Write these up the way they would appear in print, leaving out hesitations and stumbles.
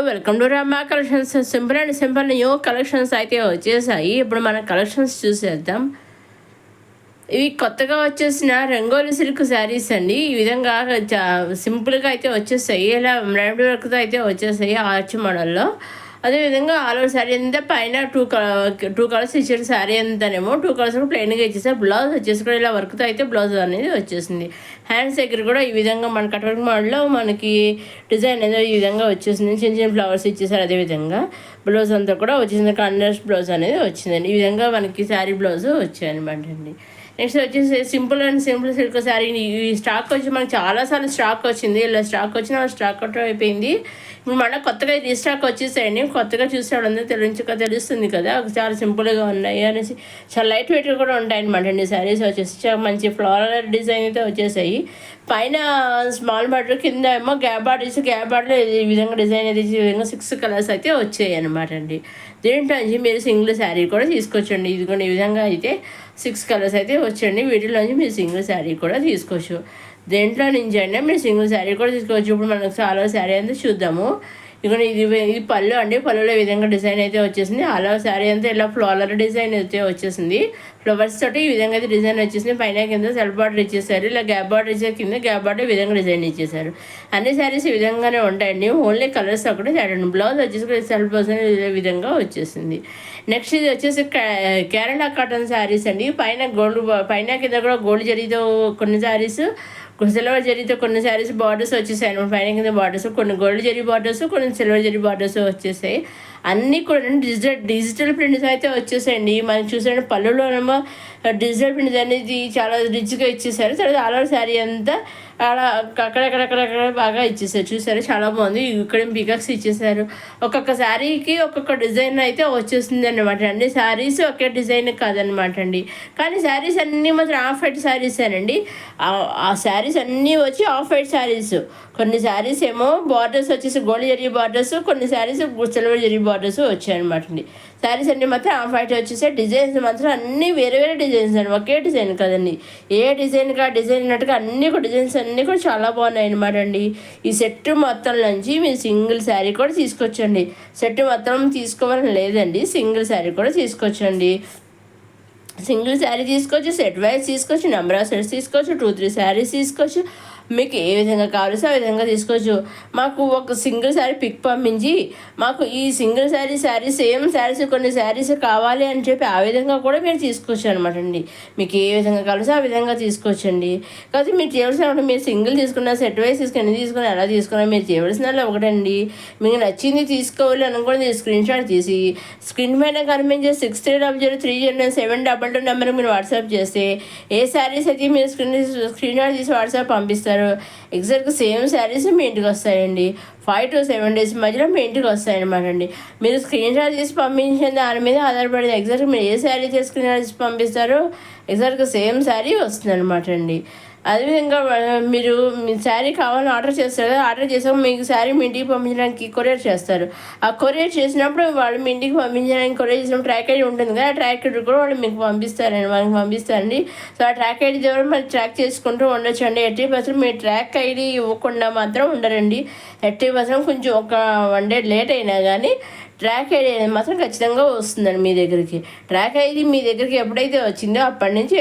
Welcome to Rama collections. Simple and simple new collections అయితే వచ్చేసాయి. ఇప్పుడు మన కలెక్షన్స్ చూసేద్దాం. ఇవి కొత్తగా వచ్చేసిన రంగోలి సిల్క్ శారీస్ అండి. ఈ విధంగా సింపుల్గా అయితే వచ్చేసాయి. ఇలా ఎంబ్రాయిడరీ వర్క్తో అయితే వచ్చేసాయి ఆర్చ్ మోడల్లో. అదేవిధంగా ఆల్ ఓవర్ శారీ అంతా పైన టూ కలర్స్ ఇచ్చారు. శారీ అంతానేమో 2 కలర్స్ ప్లెయిన్గా ఇచ్చేసారు. బ్లౌజ్ వచ్చేసి కూడా ఇలా వర్క్తో అయితే బ్లౌజ్ అనేది వచ్చేసింది. హ్యాండ్స్ దగ్గర కూడా ఈ విధంగా మన కట్ వర్క్ మోడల్లో మనకి డిజైన్ అనేది ఈ విధంగా వచ్చేసింది. చిన్న చిన్న ఫ్లవర్స్ ఇచ్చేసారు. అదేవిధంగా బ్లౌజ్ అంతా కూడా వచ్చేసింది. కాంట్రాస్ట్ బ్లౌజ్ అనేది వచ్చిందండి. ఈ విధంగా మనకి శారీ బ్లౌజ్ వచ్చాయన్నమాట అండి. నెక్స్ట్ వచ్చేసి simple and simple silk sari. ఈ స్టాక్ వచ్చి మనకు చాలాసార్లు స్టాక్ వచ్చింది. ఇలా స్టాక్ వచ్చిన స్టాక్ అవుట్ అయిపోయింది. ఇప్పుడు మన కొత్తగా రీస్టాక్ వచ్చేసాయండి. కొత్తగా చూసేవాళ్ళందరూ తెలుస్తుంది కదా, చాలా సింపుల్గా ఉన్నాయి అనేసి. చాలా లైట్ వెయిట్గా కూడా ఉంటాయి అనమాట అండి శారీస్ వచ్చేసి. చాలా మంచి ఫ్లోరల్ డిజైన్ అయితే వచ్చేసాయి. పైన స్మాల్ బార్డర్, కింద ఏమో గ్యాప్ బార్డర్లో ఈ విధంగా డిజైన్ అయితే ఈ విధంగా 6 కలర్స్ అయితే వచ్చాయి అనమాట అండి. దీంట్లో నుంచి మీరు సింగిల్ శారీ కూడా తీసుకొచ్చండి. ఇదిగోండి ఈ విధంగా అయితే 6 కలర్స్ అయితే వచ్చండి. వీటిలోంచి మీరు సింగిల్ శారీ కూడా తీసుకోవచ్చు. దేంట్లో నుంచి అయినా మీరు సింగిల్ శారీ కూడా తీసుకోవచ్చు. ఇప్పుడు మనకు చాలా శారీ అంతా చూద్దాము. ఇక్కడ ఇది పళ్ళు అండి. పళ్ళులో ఈ విధంగా డిజైన్ అయితే వచ్చేసింది. అలా శారీ అంతా ఇలా ఫ్లోరల్ డిజైన్ అయితే వచ్చేసింది. ఫ్లవర్స్ తోటి ఈ విధంగా అయితే డిజైన్ వచ్చేసింది. పైన కింద సెల్ఫ్ బార్డర్ ఇచ్చేసారు. ఇలా గ్యాప్ బార్డర్ ఇచ్చేసి కింద గ్యాప్ బార్డర్ ఈ విధంగా డిజైన్ ఇచ్చేసారు. అన్ని శారీస్ ఈ విధంగానే ఉంటాయండి. ఓన్లీ కలర్స్ ఒకటే తేడండి. బ్లౌజ్ వచ్చేసి సెల్ఫ్ బ్లౌజ్ ఈ విధంగా వచ్చేసింది. నెక్స్ట్ ఇది వచ్చేసి కేరళ కాటన్ శారీస్ అండి. పైన కింద కూడా గోల్డ్ జరీతో కొన్ని శారీస్, సిల్వర్ జరీతో కొన్ని శారీస్ బార్డర్స్ వచ్చేసాయి. పైన కింద బార్డర్స్, కొన్ని గోల్డ్ జరీ బార్డర్స్, కొన్ని సిల్వర్ జరీ బార్డర్స్ వచ్చేసాయి. అన్నీ కూడా డిజిటల్ ప్రింట్స్ అయితే వచ్చేసాయండి. మనం చూసాడు పళ్ళులోనేమో డిజిటల్ ప్రింట్స్ అనేది చాలా రిచ్గా ఇచ్చేసారు. తర్వాత ఆల్ ఓవర్ శారీ అంతా అలా అక్కడక్కడ బాగా ఇచ్చేసారు. చూసారు, చాలా బాగుంది. ఇక్కడ పికక్స్ ఇచ్చేసారు. ఒక్కొక్క శారీకి ఒక్కొక్క డిజైన్ అయితే వచ్చేస్తుంది అనమాట అండి. శారీస్ ఒకే డిజైన్ కాదనమాట అండి. కానీ శారీస్ అన్నీ మాత్రం హాఫ్ వైట్ శారీసేనండి. ఆ శారీస్ అన్నీ వచ్చి హాఫ్ వైట్ శారీస్. కొన్ని శారీస్ ఏమో బార్డర్స్ వచ్చేసి గోల్డ్ జరీ బార్డర్స్, కొన్ని శారీస్ సిల్వర్ జరీ బార్డర్స్ వచ్చాయన్నమాట అండి. శారీస్ అన్నీ మాత్రం హాఫ్ వైట్ వచ్చేసి డిజైన్స్ మాత్రం అన్నీ వేరే వేరే డిజైన్స్ అండి. ఒకే డిజైన్ కదండి. ఏ డిజైన్గా డిజైన్ ఉన్నట్టుగా అన్నీ కూడా డిజైన్స్ అన్నీ కూడా చాలా బాగున్నాయి అనమాట అండి. ఈ సెట్ మొత్తం నుంచి మీరు సింగిల్ శారీ కూడా తీసుకొచ్చండి. సెట్ మొత్తం తీసుకోవాలని లేదండి, సింగిల్ శారీ కూడా తీసుకొచ్చండి. సింగిల్ శారీ తీసుకోవచ్చు, సెట్ వైజ్ తీసుకోవచ్చు, నెంబర్ ఆఫ్ సెట్స్ తీసుకోవచ్చు, 2-3 శారీస్ తీసుకోవచ్చు. మీకు ఏ విధంగా కావాల్సో ఆ విధంగా తీసుకోవచ్చు. మాకు ఒక సింగిల్ శారీ పిక్ పంపించి మాకు ఈ సింగిల్ శారీ సేమ్ శారీస్ కొన్ని శారీస్ కావాలి అని చెప్పి ఆ విధంగా కూడా మీరు తీసుకోవచ్చు అనమాట అండి. మీకు ఏ విధంగా కావాల్సో ఆ విధంగా తీసుకోవచ్చండి. కాబట్టి మీరు చేయవలసిన మీరు సింగిల్ తీసుకున్న, సెట్ వైజ్ తీసుకుని తీసుకుని ఎలా తీసుకున్నా మీరు చేయవలసిన ఒకటండి. మీకు నచ్చింది తీసుకోవాలి అనుకోండి, స్క్రీన్ షాట్ తీసి స్క్రీన్ పైన కనిపించే 6300309722 నెంబర్కి మీరు వాట్సాప్ చేస్తే ఏ శారీస్ అయితే మీరు స్క్రీన్ షాట్ తీసి వాట్సాప్ పంపిస్తారు. ఎగ్జాక్ట్గా సేమ్ శారీస్ మీ ఇంటికి వస్తాయండి. 5 to 7 days మధ్యలో మీ ఇంటికి వస్తాయన్నమాట అండి. మీరు స్క్రీన్ షాట్ తీసి పంపించిన దాని మీద ఆధారపడింది. ఎగ్జాక్ట్గా మీరు ఏ శారీ తీసి స్క్రీన్ షాట్ తీసి పంపిస్తారో ఎగ్జాక్ట్గా సేమ్ శారీ వస్తుంది అనమాట అండి. అదేవిధంగా మీరు మీ శారీ కావాలని ఆర్డర్ చేస్తారు కదా, ఆర్డర్ చేసాక మీకు శారీ మీ ఇంటికి పంపించడానికి కొరియర్ చేస్తారు. ఆ కొరియర్ చేసినప్పుడు వాళ్ళు మీ ఇంటికి పంపించడానికి కొరియర్ చేసినప్పుడు ట్రాక్ ఐడి ఉంటుంది కదా, ఆ ట్రాక్ ఐడి కూడా వాళ్ళు మీకు పంపిస్తారండి. సో ఆ ట్రాక్ ఐడి ద్వారా మరి ట్రాక్ చేసుకుంటూ ఉండొచ్చు అండి. 80% మీరు ట్రాక్ ఐడి ఇవ్వకుండా మాత్రం ఉండరండి. 80% కొంచెం ఒక 1 day లేట్ అయినా కానీ ట్రాక్ ఐడి అనేది మాత్రం ఖచ్చితంగా వస్తుందండి మీ దగ్గరికి. ట్రాక్ ఐడి మీ దగ్గరికి ఎప్పుడైతే వచ్చిందో అప్పటి నుంచి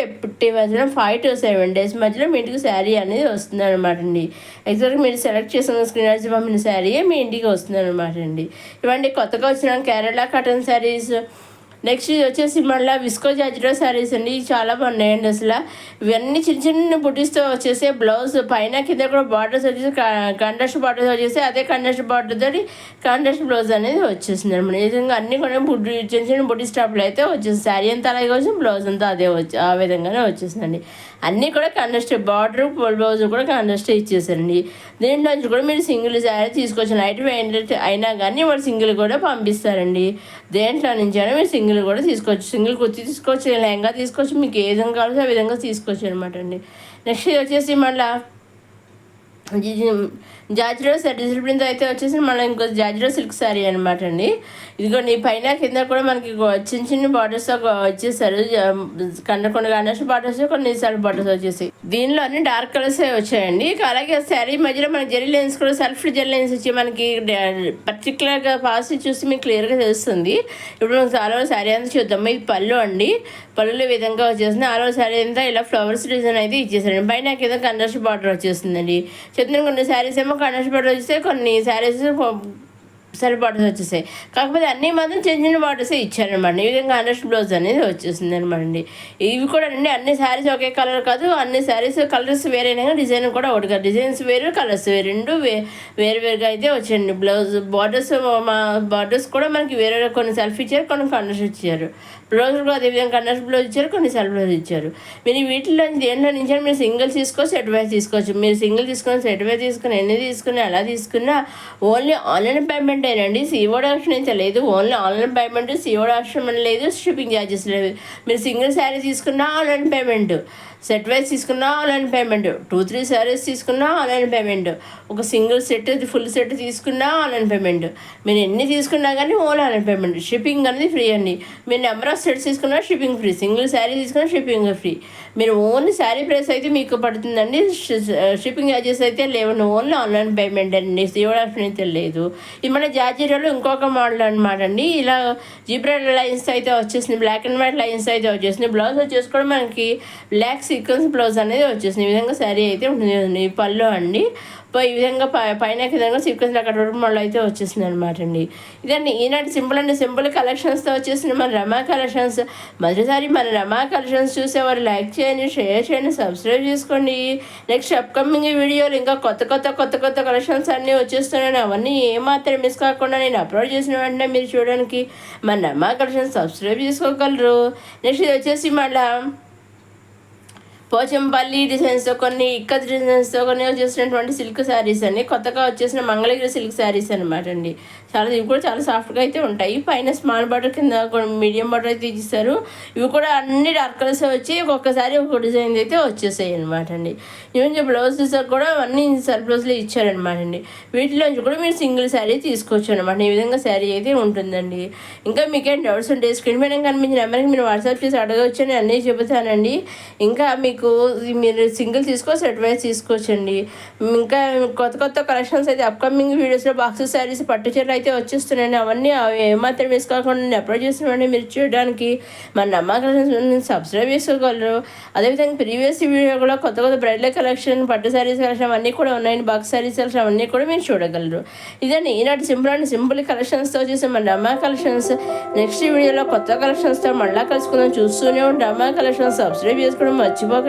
5 to 7 days మధ్యలో మీ ఇంటికి శారీ అనేది వస్తుంది అనమాట అండి. ఎగ్జాక్ట్గా మీరు సెలెక్ట్ చేసుకున్న స్క్రీన్ షాట్ పంపిన శారీయే మీ ఇంటికి వస్తుంది అనమాట అండి. ఇవన్నీ కొత్తగా వచ్చిన కేరళ కాటన్ శారీస్. నెక్స్ట్ ఇది వచ్చేసి మళ్ళీ విస్కో జార్జెట్ శారీస్ అండి. చాలా బాగున్నాయండి. అసలు ఇవన్నీ చిన్న చిన్న బుటీస్తో వచ్చేసి బ్లౌజ్ పైన కింద కూడా బార్డర్స్ వచ్చేసి కాంట్రాస్ట్ బార్డర్స్ వచ్చేసి అదే కాంట్రాస్ట్ బార్డర్ తోటి కాంట్రాస్ట్ బ్లౌజ్ అనేది వచ్చేసింది అనమాట. ఈ విధంగా అన్ని కూడా చిన్న చిన్న బుటీ స్టాప్లు అయితే వచ్చేసి శారీ అంతా అలాగే వచ్చి బ్లౌజ్ అంతా అదే ఆ విధంగానే వచ్చేసిందండి. అన్నీ కూడా కాంట్రాస్ట్ బార్డర్ బ్లౌజ్ కూడా కాంట్రాస్ట్ ఇచ్చేసారండి. దీంట్లో నుంచి కూడా మీరు సింగిల్ శారీ తీసుకోవచ్చు. నైట్ అయినా కానీ వాళ్ళు సింగిల్ కూడా పంపిస్తారండి. దేంట్లో నుంచి అయినా మీరు సింగిల్ కూడా తీసుకోవచ్చు. సింగిల్ కుర్తీ తీసుకోవచ్చు, లెహంగా తీసుకోవచ్చు, మీకు ఏ విధంగా కావాలో ఆ విధంగా తీసుకోవచ్చు అనమాట అండి. నెక్స్ట్ వచ్చేసి మళ్ళీ జార్జెట్ డిసిప్లిన్తో అయితే వచ్చేసి మళ్ళీ ఇంకో జార్జెట్ సిల్క్ శారీ అనమాట అండి. ఇదిగోండి పైన కింద కూడా మనకి చిన్న చిన్న బార్డర్స్ వచ్చేసారు. కొండ గణేష్ బార్డర్స్, కొన్ని సెల్ఫ్ బార్డర్స్ వచ్చేసి దీనిలో అన్ని డార్క్ కలర్స్ వచ్చాయండి. అలాగే శారీ మధ్యలో మనకి జెరీ లైన్స్ కూడా సెల్ఫ్ జెరీ లైన్స్ వచ్చి మనకి పర్టికులర్గా పాస్ చూసి మీకు క్లియర్గా తెలుస్తుంది. ఇప్పుడు మనం ఆల్ ఓవర్ శారీ అంతా చూద్దాం. ఇది పళ్ళు అండి. పళ్ళులో విధంగా వచ్చేసింది. ఆల్ ఓవర్ శారీ అంతా ఇలా ఫ్లవర్స్ డిజైన్ అయితే ఇచ్చేసారండి. పైన కింద గణేష్ బార్డర్ వచ్చేస్తుందండి. చెప్తున్నాను కొన్ని శారీస్ ఏమో గణేష్ బార్డర్ వచ్చేస్తే, కొన్ని శారీస్ సెల్ఫ్ బార్డర్స్ వచ్చేసాయి. కాకపోతే అన్ని మాత్రం చిన్న చిన్న బార్డర్సే ఇచ్చారనమాట. ఈ విధంగా అండర్స్ బ్లౌజ్ అనేది వచ్చేసింది అనమాట అండి. ఇవి కూడా అండి అన్ని శారీస్ ఒకే కలర్ కాదు, అన్ని శారీస్ కలర్స్ వేరైనా డిజైన్ కూడా ఒకటి కాదు. డిజైన్స్ వేరు, కలర్స్ వేరు, రెండు వేరుగా అయితే వచ్చాయండి. బ్లౌజ్ బార్డర్స్ కూడా మనకి వేరే కొన్ని సెల్ఫ్ ఇచ్చారు, కొన్ని కండర్స్ ఇచ్చారు. బ్లౌజ్ కూడా అదేవిధంగా కండర్స్ బ్లౌజ్ ఇచ్చారు, కొన్ని సెల్ఫ్ బ్లౌజ్ ఇచ్చారు. మీరు వీటిలో దేంట్లో నుంచి మీరు సింగిల్ తీసుకోవచ్చు, సెట్ వైజ్ తీసుకోవచ్చు. మీరు సింగిల్ తీసుకొని సెట్ వైజ్ తీసుకుని ఎన్ని తీసుకుని అలా తీసుకున్నా ఓన్లీ ఆన్లైన్ పేమెంట్ ఏనండి. సిఓడి ఆప్షన్ అయితే లేదు. Only online payment, COD option లేదు, షిప్పింగ్ ఛార్జెస్ లేవు. మీరు సింగిల్ శారీ తీసుకున్నా ఆన్లైన్ పేమెంట్, సెట్ వైజ్ తీసుకున్నా ఆన్లైన్ పేమెంట్, 2-3 శారీస్ తీసుకున్నా ఆన్లైన్ పేమెంట్, ఒక సింగిల్ సెట్ ఫుల్ సెట్ తీసుకున్నా ఆన్లైన్ పేమెంట్. మీరు ఎన్ని తీసుకున్నా కానీ ఓన్లీ ఆన్లైన్ పేమెంట్. షిప్పింగ్ అనేది ఫ్రీ అండి. మీరు నెంబర్ ఆఫ్ సెట్స్ తీసుకున్నా షిప్పింగ్ ఫ్రీ, సింగిల్ శారీ తీసుకున్నా షిప్పింగ్ ఫ్రీ. మీరు ఓన్లీ శారీ ప్రైస్ అయితే మీకు పడుతుందండి. షిప్పింగ్ ఛార్జెస్ అయితే లేవండి. ఓన్లీ ఆన్లైన్ పేమెంట్ అండి. సిఓడి ఆప్షన్ అయితే లేదు. ఇది మన జార్జెట్లో ఇంకొక మోడల్ అనమాట అండి. ఇలా జీబ్రా లైన్స్ అయితే వచ్చేసింది, బ్లాక్ అండ్ వైట్ లైన్స్ అయితే వచ్చేసింది. బ్లౌజ్ వచ్చేసి కూడా మనకి బ్లాక్ సీక్వెన్స్ బ్లౌజ్ అనేది వచ్చేసింది. ఈ విధంగా శారీ అయితే ఉంటుంది. పళ్ళు అండి ఈ విధంగా పైన విధంగా సీక్వెన్స్ అక్కడ మళ్ళీ అయితే వచ్చేసింది అనమాట అండి. ఇదండి ఈనాటి సింపుల్ కలెక్షన్స్తో వచ్చేసింది మన రమా కలెక్షన్స్. మొదటిసారి మన రమా కలెక్షన్స్ చూసేవారు లైక్ చేయండి, షేర్ చేయండి, సబ్స్క్రైబ్ చేసుకోండి. నెక్స్ట్ అప్కమింగ్ వీడియోలు ఇంకా కొత్త కలెక్షన్స్ అన్నీ వచ్చేస్తున్నాయి. అవన్నీ ఏమాత్రం మిస్ కాకుండా నేను అప్లోడ్ చేసిన వెంటనే మీరు చూడడానికి మన రమా కలెక్షన్స్ సబ్స్క్రైబ్ చేసుకోగలరు. నెక్స్ట్ ఇది వచ్చేసి మళ్ళీ పోచంపల్లి డిజైన్స్తో కొన్ని, ఇక్కత్ డిజైన్స్తో కొన్ని వచ్చేసినటువంటి సిల్క్ శారీస్ అండి. కొత్తగా వచ్చేసిన మంగళగిరి సిల్క్ శారీస్ అనమాట అండి. ఇవి కూడా చాలా సాఫ్ట్గా అయితే ఉంటాయి. పైన స్మాల్ బార్డర్, కింద మీడియం బార్డర్ అయితే ఇస్తారు. ఇవి కూడా అన్ని డార్క్ కలర్స్ వచ్చి ఒక్కొక్కసారి ఒక్కొక్క డిజైన్ అయితే వచ్చేసాయి అనమాట అండి. ఈవెన్ బ్లౌజెస్ కూడా అన్ని సెల్ఫ్ బ్లౌజ్లో ఇచ్చారనమాట అండి. వీటిలోంచి కూడా మీరు సింగిల్ శారీ తీసుకోవచ్చు అనమాట. ఈ విధంగా శారీ అయితే ఉంటుందండి. ఇంకా మీకేం డౌట్స్ ఉంటే స్క్రీన్ మీద కనిపించిన నెంబర్కి మీరు వాట్సాప్ చేసి అడగవచ్చు అని అన్నీ చెబుతానండి. ఇంకా మీకు మీరు సింగిల్ తీసుకోవచ్చు, సెట్ వైజ్ తీసుకోవచ్చండి. ఇంకా కొత్త కలెక్షన్స్ అయితే అప్కమింగ్ వీడియోస్లో బాక్సెస్ శారీస్, పట్టు చీరలు అయితే వచ్చేస్తున్నాయండి. అవన్నీ ఏమాత్రం మిస్ కాకుండా నేను అప్లోడ్ చేస్తున్నామండి. మీరు చూడడానికి మన నమ్మా కలెక్షన్స్ సబ్స్క్రైబ్ చేసుకోగలరు. అదేవిధంగా ప్రీవియస్ వీడియో కూడా కొత్త బ్రైడల్ కలెక్షన్, పట్టు శారీస్ కలెక్షన్ అవన్నీ కూడా ఉన్నాయండి. బాక్స్ శారీస్ కలెక్షన్ అవన్నీ కూడా మీరు చూడగలరు. ఇదండి ఈనాటి సింపుల్ కలెక్షన్స్తో వచ్చేసి మన నమ్మా కలెక్షన్స్. నెక్స్ట్ వీడియోలో కొత్త కలెక్షన్స్తో మళ్ళీ కలుసుకుందాం. చూస్తూనే ఉంటాం. నమ్మా కలెక్షన్స్ సబ్స్క్రైబ్ చేసుకోవడం మర్చిపోకండి.